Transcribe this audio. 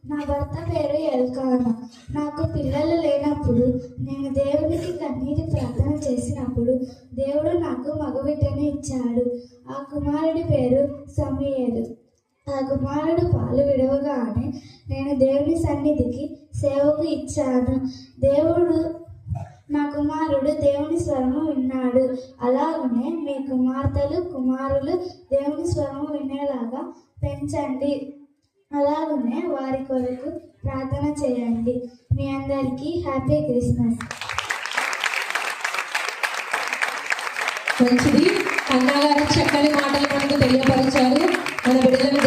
నా భర్త పేరు ఎల్కానా. నాకు పిల్లలు లేనప్పుడు నేను దేవునికి కన్నీటి ప్రార్థన చేసినప్పుడు దేవుడు నాకు మగబిడ్డను ఇచ్చాడు. ఆ కుమారుడి పేరు సమూయేలు. ఆ కుమారుడు పాలు విడవగానే నేను దేవుని సన్నిధికి సేవకు ఇచ్చాను. నా కుమారుడు దేవుని స్వరము విన్నాడు. అలాగనే మీ కుమార్తెలు కుమారులు దేవుని స్వరము వినేలాగా పెంచండి. అలాగనే వారి కొరకు ప్రార్థన చేయండి. మీ అందరికీ హ్యాపీ క్రిస్మస్. మంచిది. అన్నగారు చక్కని మాటలు మనకు తెలియపరిచారు. మన బిడ్డలను